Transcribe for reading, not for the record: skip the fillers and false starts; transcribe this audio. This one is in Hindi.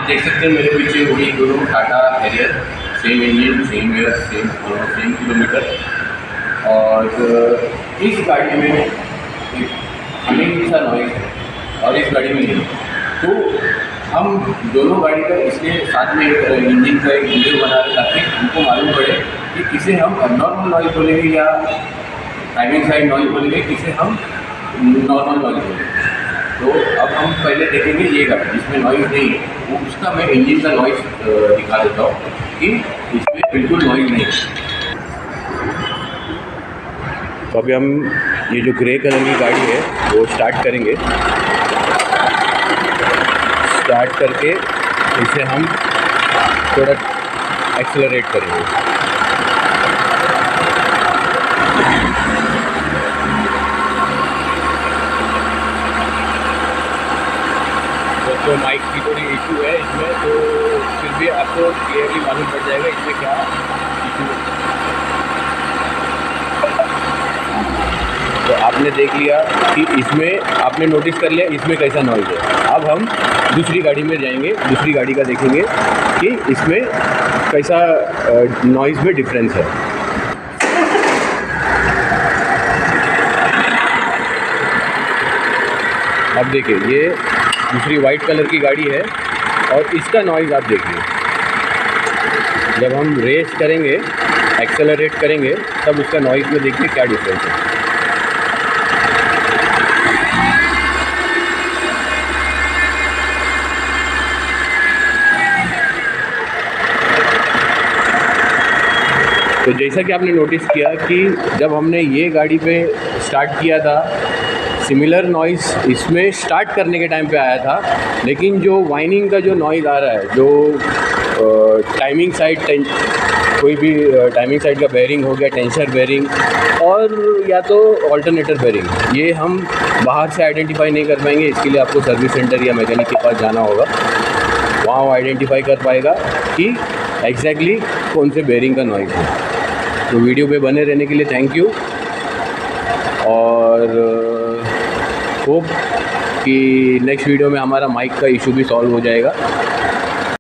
देख सकते हैं मेरे पीछे वही दोनों Tata Harrier, same engine, same air, same kilometre. और इस गाड़ी में एक हमें सा नॉइज़ है और इस गाड़ी में नहीं। तो हम दोनों गाड़ी का इसलिए साथ में एक इंजन का एक वीडियो बना रहे ताकि हमको मालूम पड़े कि किसे हम एबनॉर्मल नॉइज़ बोलेंगे या टाइमिंग साइड नॉइज़ बोलेंगे, किसे हम नॉर्मल नॉइज़ बोलेंगे। तो अब हम पहले देखेंगे ये गाड़ी जिसमें नॉइज़ नहीं है, वो उसका मैं इंजन का नॉइज़ दिखा देता हूँ कि इसमें बिल्कुल नॉइज़ नहीं है। तो अभी हम ये जो ग्रे कलर की गाड़ी है वो स्टार्ट करेंगे। स्टार्ट करके इसे हम थोड़ा एक्सेलरेट करेंगे। तो माइक की थोड़ी इशू है इसमें, तो फिर भी आपको क्लियरली मालूम पड़ जाएगा इसमें क्या इशू है। तो आपने देख लिया कि इसमें आपने नोटिस कर लिया इसमें कैसा नॉइज़ है। अब हम दूसरी गाड़ी में जाएंगे, दूसरी गाड़ी का देखेंगे कि इसमें कैसा नॉइज़ में डिफरेंस है। अब देखिए ये दूसरी वाइट कलर की गाड़ी है और इसका नॉइज़ आप देखिए। जब हम रेस करेंगे, एक्सेलरेट करेंगे, तब उसका नॉइज़ में देखिए क्या डिफरेंस है। तो जैसा कि आपने नोटिस किया कि जब हमने ये गाड़ी पे स्टार्ट किया था, सिमिलर नॉइज़ इसमें स्टार्ट करने के टाइम पे आया था, लेकिन जो वाइनिंग का जो नॉइज़ आ रहा है, जो टाइमिंग साइड कोई भी टाइमिंग साइड का बेयरिंग हो गया, टेंसर बेयरिंग और या तो ऑल्टरनेटर बेयरिंग, ये हम बाहर से आइडेंटिफाई नहीं कर पाएंगे। इसके लिए आपको सर्विस सेंटर या मैकेनिक के पास जाना होगा, वहाँ वो आइडेंटिफाई कर पाएगा कि एग्जैक्टली कौन से बेयरिंग का नॉइज़ है। तो वीडियो पे बने रहने के लिए थैंक यू, और होप कि नेक्स्ट वीडियो में हमारा माइक का इशू भी सॉल्व हो जाएगा।